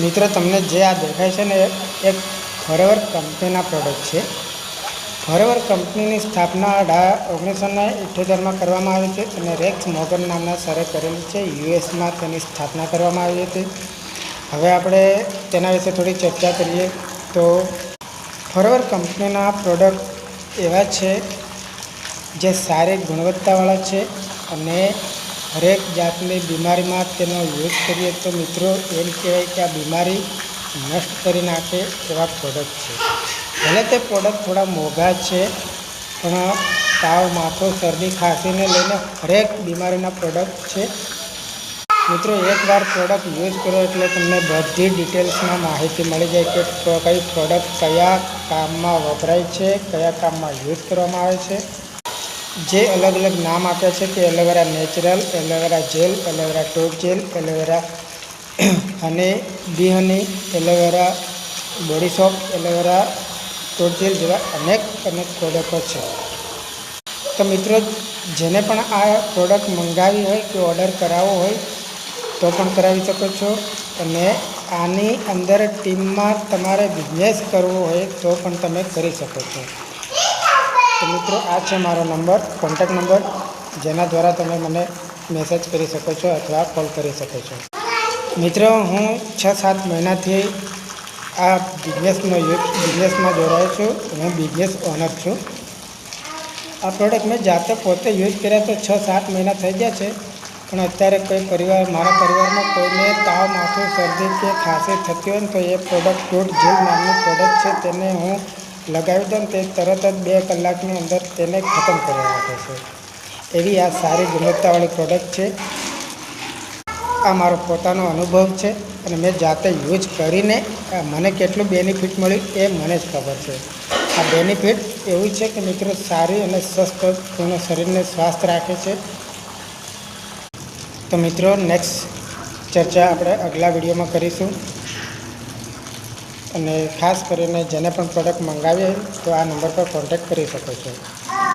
મિત્રો તમને જે આ દેખાય છે ને એક ફોરએવર કંપનીના પ્રોડક્ટ છે. ફોરએવર કંપનીની સ્થાપના 1978માં કરવામાં આવી હતી અને રેક્સ મોર્ગન નામના સરે કરેલી છે. યુએસમાં તેની સ્થાપના કરવામાં આવી હતી. હવે આપણે તેના વિશે થોડી ચર્ચા કરીએ તો ફોરએવર કંપનીના પ્રોડક્ટ એવા છે જે સારી ગુણવત્તાવાળા છે અને હરેક જાતની બીમારીમાં તેનો યુઝ કરીએ તો મિત્રો એમ કહેવાય કે આ બીમારી નષ્ટ કરી નાખે એવા પ્રોડક્ટ છે. ભલે તે પ્રોડક્ટ થોડા મોંઘા છે પણ તાવ, માથું, શરદી, ખાંસીને લઈને હરેક બીમારીના પ્રોડક્ટ છે. મિત્રો એકવાર પ્રોડક્ટ યુઝ કરો એટલે તમને બધી ડિટેલ્સમાં માહિતી મળી જાય કે કઈ પ્રોડક્ટ કયા કામમાં વપરાય છે, કયા કામમાં યુઝ કરવામાં આવે છે. જે અલગ અલગ નામ આપ્યા છે કે aloe vera natural, aloe vera gel, aloe vera top gel, aloe vera honey, bee honey, aloe vera body soap, aloe vera top gel જેવા અનેક પ્રોડક્ટો છે. તો મિત્રો જેને પણ આ પ્રોડક્ટ મંગાવી હોય કે ઓર્ડર કરાવવો હોય તો પણ કરાવી શકો છો અને આની અંદર ટીમમાં તમારે બિઝનેસ કરવો હોય તો પણ તમે કરી શકો છો. તો મિત્રો આ છે મારો નંબર, કોન્ટેક્ટ નંબર, જેના દ્વારા તમે મને મેસેજ કરી શકો છો અથવા કોલ કરી શકો છો. મિત્રો હું 6-7 મહિનાથી આ બિઝનેસમાં જોડાયો છું. હું બિઝનેસ ઓનર છું. આ પ્રોડક્ટ મેં જાતે પોતે યુઝ કર્યા તો 6-7 મહિના થઈ ગયા છે. પણ અત્યારે મારા પરિવારમાં કોઈને તાવ, માથું, શરદી કે ખાંસી થતી હોય ને તો એ પ્રોડક્ટ ટોપ જેલ નામની પ્રોડક્ટ છે તેને હું લગાવી દઉં તે તરત જ 2 કલાકની અંદર તેને ખતમ કરી નાખે છે. એવી આ સારી ગુણવત્તાવાળી પ્રોડક્ટ છે. આ મારો પોતાનો અનુભવ છે અને મેં જાતે યુઝ કરીને મને કેટલું બેનિફિટ મળ્યું એ મને જ ખબર છે. આ બેનિફિટ એવું છે કે મિત્રો સારી અને સ્વસ્થ પૂર્ણ શરીરને સ્વાસ્થ્ય રાખે છે. તો મિત્રો નેક્સ્ટ ચર્ચા આપણે આગલા વિડીયોમાં કરીશું અને ખાસ કરીને જેને પણ પ્રોડક્ટ મંગાવીએ તો આ નંબર પર કોન્ટેક્ટ કરી શકો છો.